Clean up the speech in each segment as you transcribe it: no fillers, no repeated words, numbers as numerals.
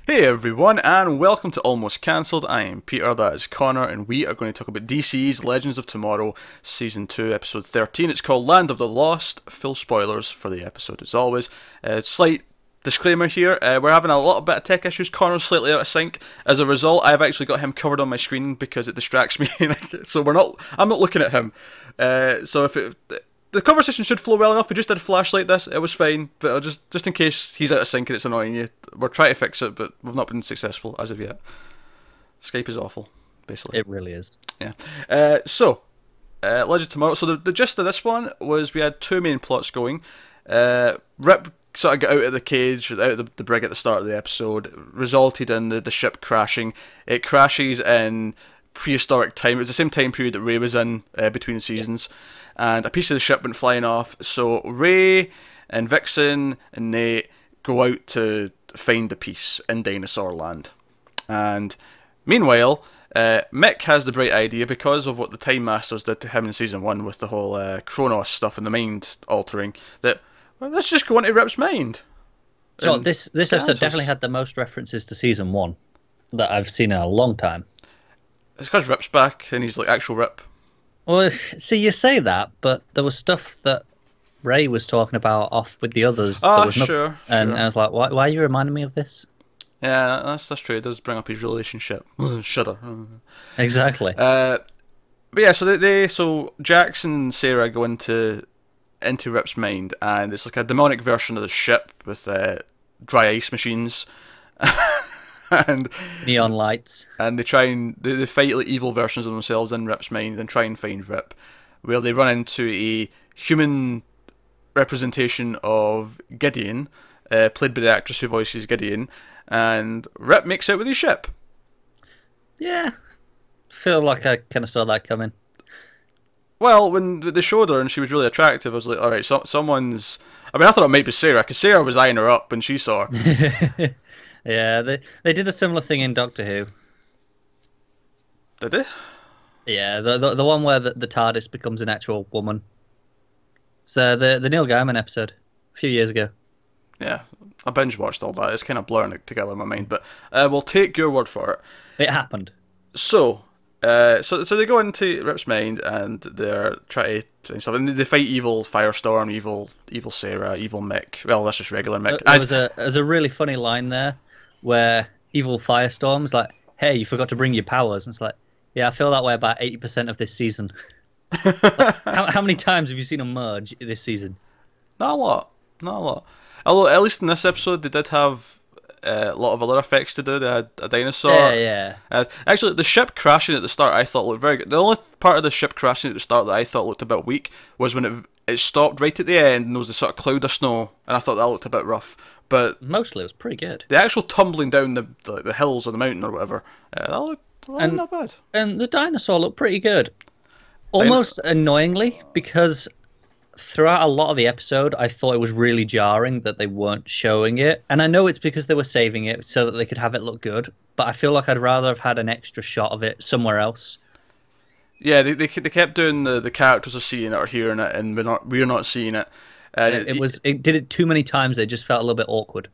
Hey everyone, and welcome to Almost Cancelled. I am Peter, that is Connor, and we are going to talk about DC's Legends of Tomorrow, Season 2, Episode 13. It's called Land of the Lost. Full spoilers for the episode as always. Slight disclaimer here, we're having a little bit of tech issues. Connor's slightly out of sync. As a result, I've actually got him covered on my screen because it distracts me, so I'm not looking at him. So if the conversation should flow well enough. We just did flashlight this, it was fine, but just in case he's out of sync and it's annoying you, we're trying to fix it, but we've not been successful as of yet. Skype is awful, basically. It really is. Yeah. Legend of Tomorrow. So the gist of this one was we had two main plots going. Rip sort of got out of the cage, out of the brig at the start of the episode, resulted in the ship crashing. It crashes in prehistoric time. It was the same time period that Ray was in between seasons. Yes. And a piece of the ship went flying off, so Ray and Vixen and Nate go out to find the piece in Dinosaur Land. And meanwhile, Mick has the bright idea, because of what the Time Masters did to him in Season 1 with the whole Kronos stuff and the mind altering, that, well, let's just go into Rip's mind. So this episode definitely had the most references to Season 1 that I've seen in a long time. It's because Rip's back, and he's like actual Rip. Well, see, you say that, but there was stuff that Ray was talking about off with the others. Sure. And I was like, why are you reminding me of this? Yeah, that's true. It does bring up his relationship. Shudder. Exactly. But yeah, so Jackson and Sarah go into Rip's mind, and it's like a demonic version of the ship with dry ice machines. And neon lights, and they fight like evil versions of themselves in Rip's mind and try and find Rip, where they run into a human representation of Gideon, played by the actress who voices Gideon, and Rip makes out with his ship. Yeah, feel like I kind of saw that coming. Well, when they showed her and she was really attractive, I was like, all right, someone's. I mean, I thought it might be Sarah, because Sarah was eyeing her up when she saw her. Yeah, they did a similar thing in Doctor Who. Did they? Yeah, the one where the TARDIS becomes an actual woman. So the Neil Gaiman episode a few years ago. Yeah, I binge watched all that. It's kind of blurring it together in my mind, but we'll take your word for it. It happened. So they go into Rip's mind and they're trying to do something. They fight evil Firestorm, evil Sarah, evil Mick. Well, that's just regular Mick. There's a really funny line there where evil Firestorm's like, "Hey, you forgot to bring your powers." And it's like, yeah, I feel that way about 80% of this season. Like, how many times have you seen them merge this season? Not a lot. Although at least in this episode they did have a lot of other effects to do. They had a dinosaur. Yeah. Actually, the ship crashing at the start I thought looked very good. The only part of the ship crashing at the start that I thought looked a bit weak was when it stopped right at the end and there was a sort of cloud of snow, and I thought that looked a bit rough. But mostly it was pretty good. The actual tumbling down the hills of the mountain or whatever, that looked not bad. And the dinosaur looked pretty good. Almost annoyingly, because throughout a lot of the episode, I thought it was really jarring that they weren't showing it. And I know it's because they were saving it so that they could have it look good, but I feel like I'd rather have had an extra shot of it somewhere else. Yeah, they kept doing the characters are seeing it or hearing it, and we're not seeing it. It did it too many times. It just felt a little bit awkward.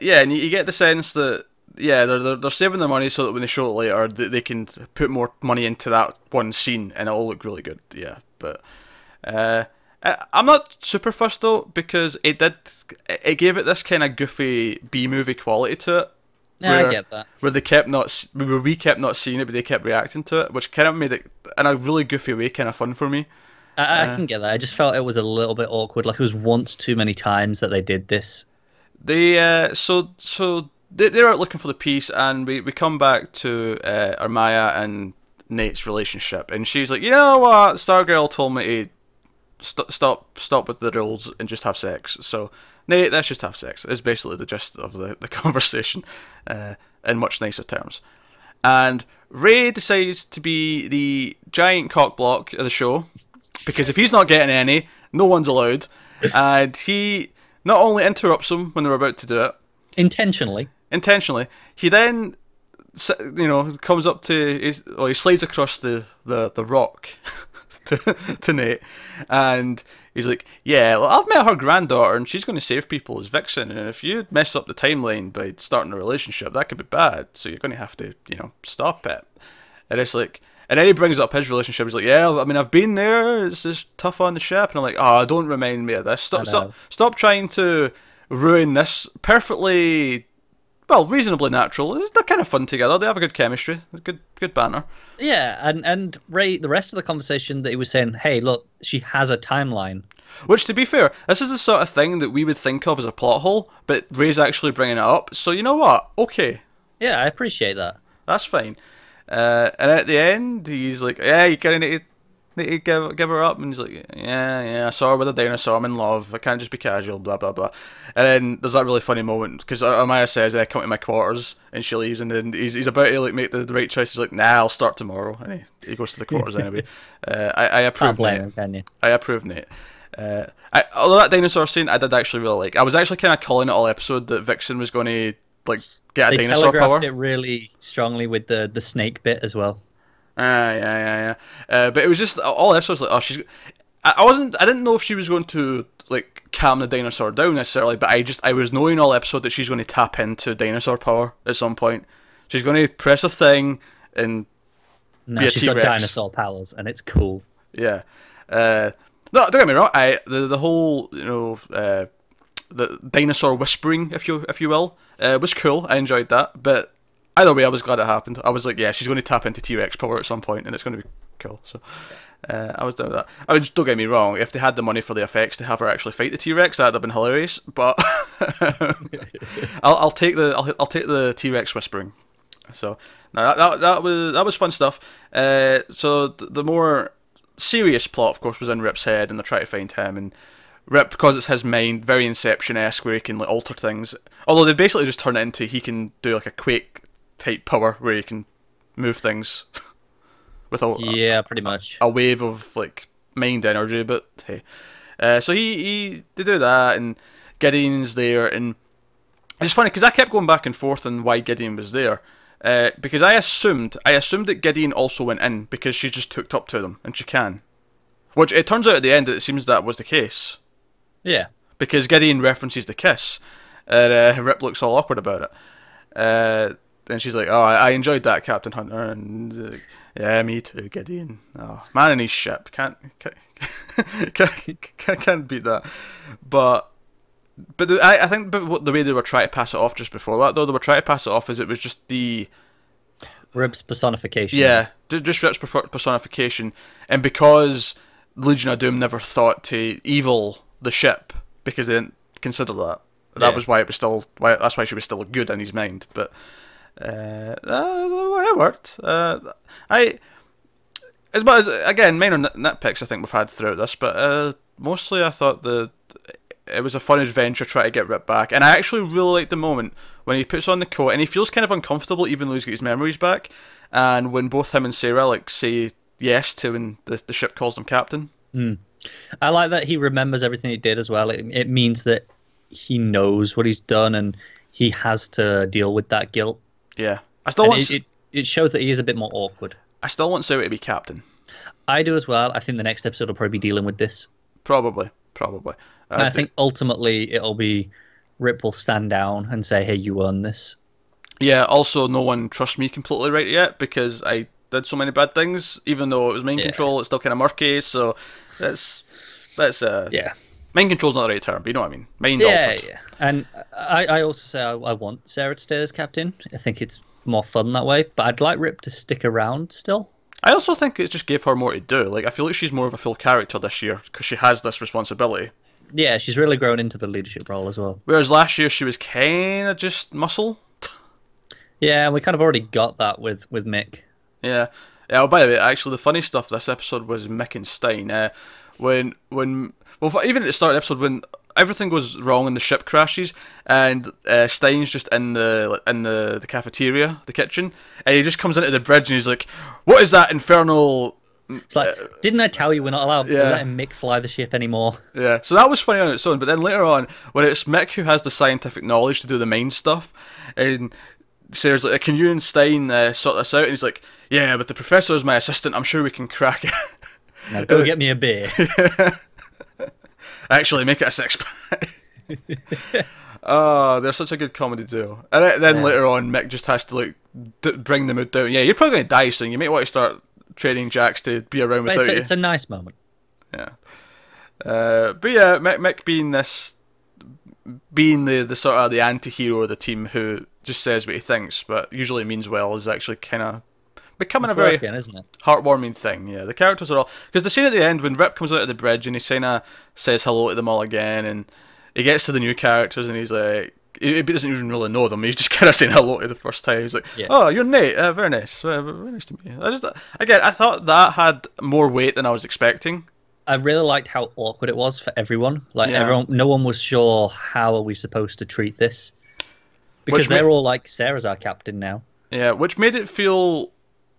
Yeah, and you get the sense that they're saving their money so that when they show it later, they can put more money into that one scene and it'll look really good. Yeah, but I'm not super fussed though, because it gave it this kind of goofy B-movie quality to it. Yeah, I get that. Where we kept not seeing it, but they kept reacting to it, which kind of made it in a really goofy way kind of fun for me. I can get that. I just felt it was a little bit awkward. Like it was once too many times that they did this. They're out looking for the piece, and we come back to Armaya and Nate's relationship, and she's like, you know what, Stargirl told me to stop with the rules and just have sex. So Nate, let's just have sex. Is basically the gist of the conversation, in much nicer terms. And Ray decides to be the giant cockblock of the show, because if he's not getting any, no one's allowed. And he not only interrupts them when they're about to do it, intentionally. He then, comes up to he slides across the rock to Nate, and he's like, "Yeah, well, I've met her granddaughter, and she's going to save people as Vixen. And if you mess up the timeline by starting a relationship, that could be bad. So you're going to have to, stop it." And it's like, and then he brings up his relationship. He's like, "Yeah, I mean, I've been there. It's just tough on the ship." And I'm like, "Oh, don't remind me of this. Stop trying to ruin this perfectly." Well, reasonably natural. They're kind of fun together. They have a good chemistry. Good banter. Yeah, and Ray, the rest of the conversation that he was saying, hey, look, she has a timeline. Which, to be fair, this is the sort of thing that we would think of as a plot hole, but Ray's actually bringing it up. So you know what? Okay. Yeah, I appreciate that. That's fine. And at the end, he's like, "Yeah, you kind of need to give her up." And he's like, yeah, I saw her with a dinosaur. I'm in love. I can't just be casual, blah, blah, blah. And then there's that really funny moment, because Amaya says, "I come to my quarters," and she leaves, and then he's about to make the right choice. He's like, "Nah, I'll start tomorrow." And he goes to the quarters anyway. I approve. Can't blame him, can you? I approve, Nate. Although that dinosaur scene, I did actually really like. I was actually kind of calling it all episode that Vixen was going to get a dinosaur power. They telegraphed it really strongly with the snake bit as well. Yeah. But it was just all episodes like, oh, she's. I didn't know if she was going to calm the dinosaur down necessarily, but I was knowing all episode that she's going to tap into dinosaur power at some point. She's going to press a thing and be a she's T-Rex. got dinosaur powers, and it's cool. Yeah. No, don't get me wrong. The whole the dinosaur whispering, if you will, was cool. I enjoyed that, but either way, I was glad it happened. I was like, yeah, she's going to tap into T-Rex power at some point, and it's going to be cool. So I was down with that. I mean, don't get me wrong. If they had the money for the effects to have her actually fight the T-Rex, that'd have been hilarious. But I'll take the T-Rex whispering. So no, that was fun stuff. So the more serious plot, of course, was in Rip's head, and they're trying to find him. And Rip, because it's his mind, very Inception-esque, where he can alter things. Although they basically just turn it into he can do a Quake type power where he can move things with pretty much a wave of mind energy. But hey, so they do that, and Gideon's there, and it's funny because I kept going back and forth on why Gideon was there. Because I assumed that Gideon also went in because she just hooked up to them, and she can. Which it turns out at the end that it seems that was the case. Yeah. Because Gideon references the kiss, and Rip looks all awkward about it. And she's like, "Oh, I enjoyed that, Captain Hunter," and yeah, me too, Gideon. Oh, man in his ship, can't beat that. But I think the way they were trying to pass it off just before that, though, they were trying to pass it off as it was just the Rib's personification. Yeah, just Rip's personification, and because Legion of Doom never thought to evil the ship because they didn't consider that. That was why it was still that's why she was still good in his mind. But it worked. Again, minor nitpicks I think we've had throughout this, but mostly I thought it was a fun adventure trying to get Rip back, and I actually really liked the moment when he puts on the coat and he feels kind of uncomfortable even though he's got his memories back, and when both him and Sarah say yes to when the ship calls him captain. I like that he remembers everything he did as well. It means that he knows what he's done and he has to deal with that guilt. Yeah, I still want it shows that he is a bit more awkward. I still want Sarah to be captain. I do as well. I think the next episode will probably be dealing with this. Probably. I think ultimately it'll be Rip will stand down and say, "Hey, you earned this." Yeah. Also, no one trusts me completely right yet because I did so many bad things. Even though it was mind control, it's still kind of murky. So that's mind control's not the right term, but you know what I mean. Mind altered. Yeah. And I also say I want Sarah to stay as captain. I think it's more fun that way. But I'd like Rip to stick around still. I also think it just gave her more to do. I feel like she's more of a full character this year because she has this responsibility. Yeah, she's really grown into the leadership role as well. Whereas last year she was kind of just muscle. Yeah, and we kind of already got that with Mick. Yeah. Oh, by the way, actually, the funny stuff this episode was Mick and Stein. Even at the start of the episode, when everything goes wrong and the ship crashes, and Stein's just in the cafeteria, the kitchen, and he just comes into the bridge and he's like, "What is that infernal?" It's like, didn't I tell you we're not allowed to let Mick fly the ship anymore? Yeah, so that was funny on its own, but then later on, when it's Mick who has the scientific knowledge to do the mind stuff, and Sarah's like, "Can you and Stein sort this out?" And he's like, "Yeah, but the professor is my assistant, I'm sure we can crack it." Now go get me a beer. Actually, make it a six-pack. Oh, they're such a good comedy duo. And then later on, Mick just has to like bring the mood down. Yeah, you're probably going to die soon. You might want to start training Jax to be around without you. It's a nice moment. Yeah. But yeah, Mick being the sort of the anti-hero of the team who just says what he thinks, but usually means well, is actually kind of becoming a very isn't it? heartwarming thing. Yeah, the characters are all... Because the scene at the end when Rip comes out of the bridge and he kind of says hello to them all again, and he gets to the new characters and he's like... He doesn't even really know them, he's just kind of saying hello to the first time. He's like, oh, you're Nate, very nice, very nice to meet you. I thought that had more weight than I was expecting. I really liked how awkward it was for everyone. Like, no one was sure how are we supposed to treat this. Because they're all like, Sarah's our captain now. Yeah, which made it feel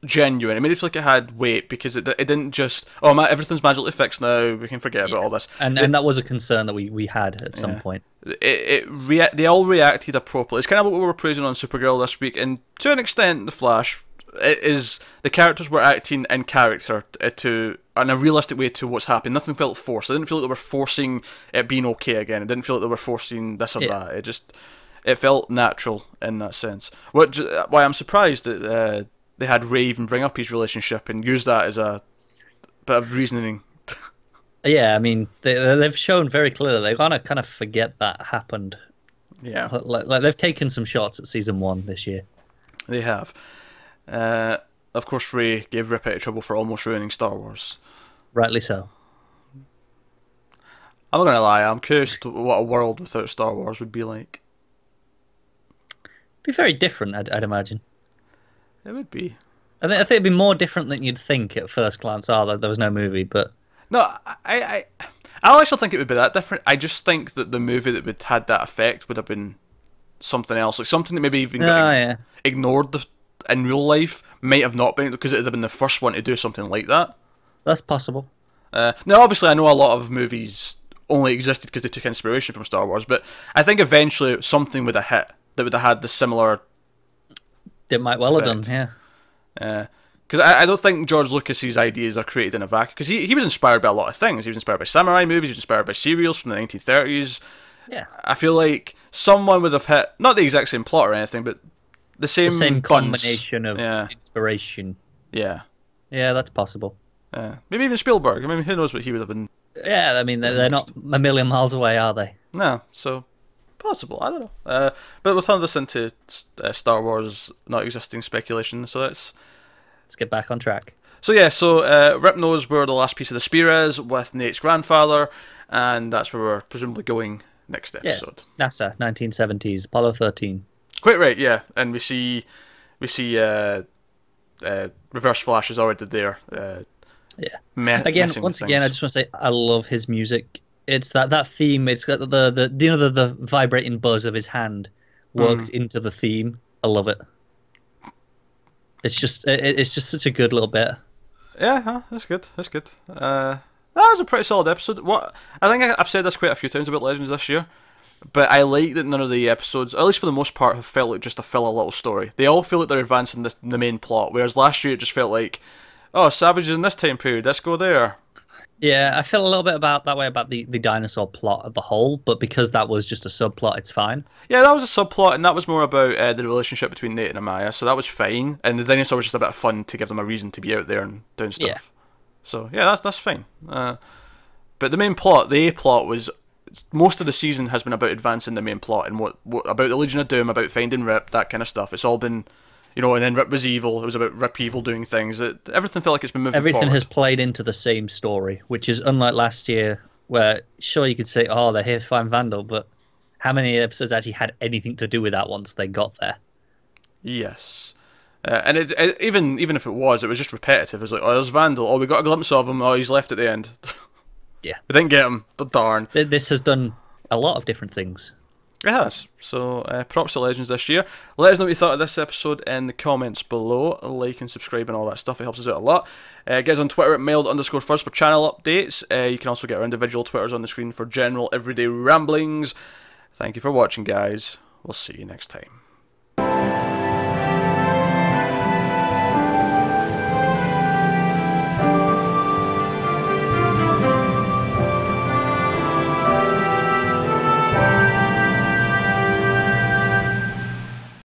genuine. It made it feel like it had weight, because it didn't just, oh, everything's magically fixed now, we can forget about all this. And that was a concern that we had at some point. They all reacted appropriately. It's kind of what we were praising on Supergirl this week, and to an extent, The Flash, the characters were acting in character in a realistic way to what's happening. Nothing felt forced. I didn't feel like they were forcing it being okay again. I didn't feel like they were forcing this or that. It felt natural in that sense. Why I'm surprised that they had Ray even bring up his relationship and use that as a bit of reasoning. Yeah, I mean, they've shown very clearly they're gonna kind of forget that happened. Yeah, like they've taken some shots at season 1 this year. They have. Of course, Ray gave Rip out of trouble for almost ruining Star Wars. Rightly so. I'm not gonna lie, I'm curious what a world without Star Wars would be like. It'd be very different, I'd imagine. It would be. I think it'd be more different than you'd think at first glance. That there was no movie, but no, I don't actually think it would be that different. I just think that the movie that would had that effect would have been something else, like something that maybe even got ignored in real life might have not been, because it would have been the first one to do something like that. That's possible. Now, obviously, I know a lot of movies only existed because they took inspiration from Star Wars, but I think eventually something would have hit that would have had the similar. It might well effect. have done, yeah. Because I don't think George Lucas's ideas are created in a vacuum. Because he was inspired by a lot of things. He was inspired by samurai movies. He was inspired by serials from the 1930s. Yeah. I feel like someone would have hit not the exact same plot or anything, but the same combination of inspiration. Yeah. Yeah, that's possible. Maybe even Spielberg. I mean, who knows what he would have been. Yeah, I mean, they're not a million miles away, are they? No, so possible. I don't know. But we'll turn this into Star Wars not existing speculation. So let's get back on track. So yeah, Rip knows where the last piece of the spear is with Nate's grandfather, and that's where we're presumably going next episode. Yes, NASA, 1970s, Apollo 13. Quite right, yeah. And we see Reverse Flash is already there. Once again, I just want to say I love his music. It's that theme. It's got the vibrating buzz of his hand worked into the theme. I love it. It's just such a good little bit. Yeah, that's good. That was a pretty solid episode. I think I've said this quite a few times about Legends this year, but I like that none of the episodes, at least for the most part, have felt like just a filler little story. They all feel like they're advancing the main plot, whereas last year it just felt like, oh, Savage is in this time period, let's go there. Yeah, I feel a little bit about the dinosaur plot as a whole, but because that was just a subplot, it's fine. Yeah, that was a subplot, and that was more about the relationship between Nate and Amaya, so that was fine. And the dinosaur was just a bit of fun to give them a reason to be out there and doing stuff. Yeah. So yeah, that's fine. But the main plot, the A plot, was most of the season has been about advancing the main plot and what about the Legion of Doom, about finding Rip, that kind of stuff. It's all been. And then Rip was evil. It was about Rip evil doing things. Everything felt like it's been moving forward. Everything has played into the same story, which is unlike last year, where sure you could say, oh, they're here to find Vandal, but how many episodes actually had anything to do with that once they got there? Yes. And even if it was just repetitive. It was like, oh, there's Vandal. Oh, we got a glimpse of him. Oh, he's left at the end. Yeah. We didn't get him. Darn. This has done a lot of different things. It has. So, props to Legends this year. Let us know what you thought of this episode in the comments below. Like and subscribe and all that stuff. It helps us out a lot. Get us on Twitter at mailed_first for channel updates. You can also get our individual Twitters on the screen for general everyday ramblings. Thank you for watching, guys. We'll see you next time.